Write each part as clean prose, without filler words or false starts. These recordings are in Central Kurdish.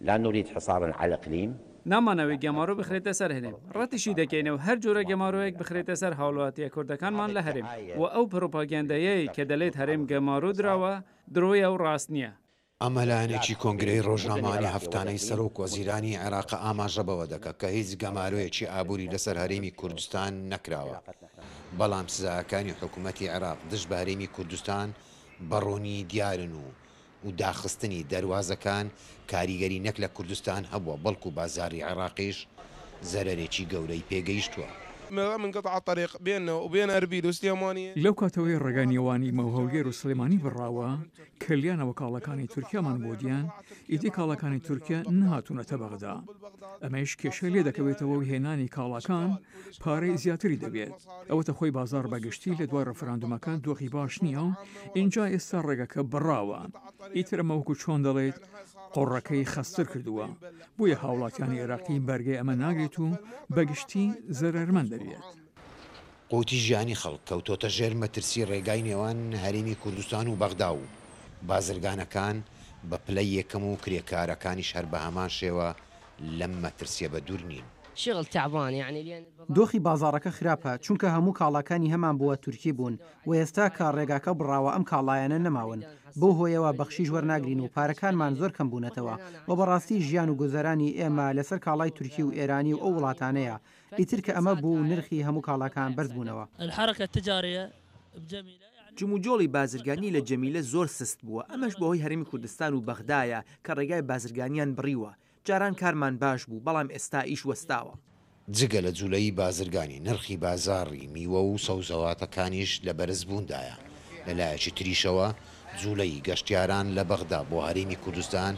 لا نريد حصارا على الإقليم. نامانەوەی گەمارۆ بخرێتە سەر هەرێم ڕەتیشی دەکەینەوە هەر جۆرە گەمارۆیەک بخرێتە سەر هاوڵاتیە کوردەکانمان لە هەرێم و ئەو پرۆپاگەندەیەی کە دەڵێت هەرێم گەمارۆ درراوە درۆیە و ڕاست نییە. ئەمە لایەنێکی کۆنگرەی ڕۆژنامەوانی هەفتانەی سەرۆک وەزیرانی عێراق ئاماژە بەوە دەکات کە هیچ گەمارۆیەکی ئابووری لەسەر هەرێمی کوردستان نەکراوە، بەڵام سزاکانی حکوومەتی عێراق دژ بە هەرێمی کوردستان بەڕۆنی دیارن و داخستنی دەواازەکان کاریگەری نەک لە کوردستان هەبووە، بەڵکو بازاری عێراقیش زەرەرێکی گەورەی پێگەیشتووە. من قطع الطريق بيننا وبين أربيل وسليمانية. لەو کاتەوەی ڕێگانیێوانی مەوهەولگەر و سلێمانی بڕاوە کلیانەوە کاڵەکانی تورکیامان بۆ دیان ئیدی کاڵەکانی تورکیا نهاتوونەتە بەغدا. ئەمەش کێشە لێ دەکەوێتەوە و هێنانی کاڵەکان پارەی زیاتری دەبێت. ئەوەتە خۆی بازار بەگشتی لە دوای ڕەفراندومەکان دۆخی باش نییە و اینجا ئێستا ڕێگەکە بڕاوە. ئیتر ئەمەوەکو چۆن دەڵێت قۆڕەکەی خەستر کردووە، بۆیە هاوڵاتیانی عێراقی بەرگەی ئەمە ناگرێت و بەگشتی زەرەرمەند دەبێت. قوتی ژیانی خەڵک کەوتۆتە ژێر مەترسی ڕێگای نێوان هەرێمی کوردستان و بەغدا و بازرگانەکان بە پلەی یەکەم و کرێکارەکانیش هەر بە هەمان شێوە لەم مەترسیە بە دوور نین. شغل تعبان يعني دۆخی بازارەکە خراپە چونکە هەموو کاڵاکانی هەمان بووە تورکی بوون و ئێستا کە ڕێگاکە بڕاوە ئەم کاڵایەنە نەماون بۆ هۆیەوە بەخشیش وەرناگرین و پارەکانمان زۆر کەم بوونەتەوە و بەڕاستی ژیان و گوزەرانی ئێمە لەسەر کاڵای تورکی و ئێرانی و ئەو وڵاتانەیە ئیتر کە ئەمە بوو نرخی هەموو کاڵاکان بەرز بوونەوە. الحركة التجارية بجميلة جموجۆڵی بازرگانی لە جەمیلە زۆر سست بووە، ئەمەش بەهۆی هەرێمی کوردستان و بەغدایە کە ڕێگای بازرگانیان بڕیوە. جاران کارمان باش بوو بەڵام ئێستا ئیش وەستاوە. جگە لە جوولەی بازرگانی نرخی بازاڕی میوە و سەوزەواتەکانیش لە بەرز بووندایە. لەلایەکی تریشەوە جوولەی گەشتیاران لە بەغدا بۆ هەرێمی کوردستان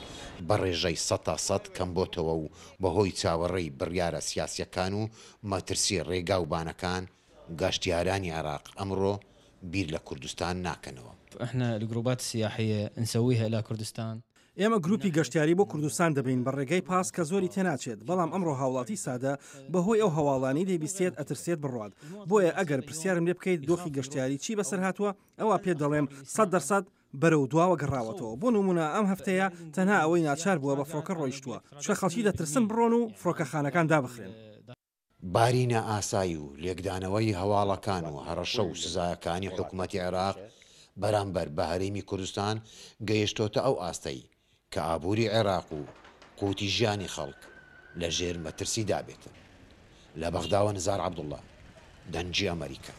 بە ڕێژەی 100% کەم بۆتەوە و بەهۆی چاوەڕێی بڕیارە سیاسیەکان و مەترسی ڕێگا و بانەکان گەشتیارانی عێراق ئەمڕۆ بیر لە کوردستان ناکەنەوە. احنا الجروبات السياحية نسويها إلى كردستان. ئێمە گروپی گەشتیاری بۆ کوردستان دەبین بە ڕێگەی پاس کە زۆری تێناچێت، بەڵام ئەمڕۆ هاوڵاتی سادە بەهۆی ئەو هەواڵانی دەیبیستێت ئەترسێت بڕوات. بۆیە ئەگەر پرسیارم لێ بکەیت دۆخی گەشتیاری چی بەسەر هاتووە ئەوە پێ دەڵێم 100% بەرەو دواوە گەڕاوەتەوە. بۆ نمونە ئەم هەفتەیە تەنها ئەوەی ناچار بووە بە فڕۆکە ڕۆیشتووە چکە خەڵکی دەترسن بڕۆن و فڕۆکەخانەکان دابخرێن. بارینە ئاسایی و لێکدانەوەی هەواڵەکان و هەڕەشە و سزایەکانی حکوومەتی عێراق بەرامبەر بە هەرێمی کوردستان گەیشتۆتە ئەو ئاستەی کە ئابووری عێراق و قوتی ژیانی خەڵک لە ژێر مەترسی دابێتن. لە بەغداوە نزار عەبدوڵڵا، دەنجی ئەمریکا.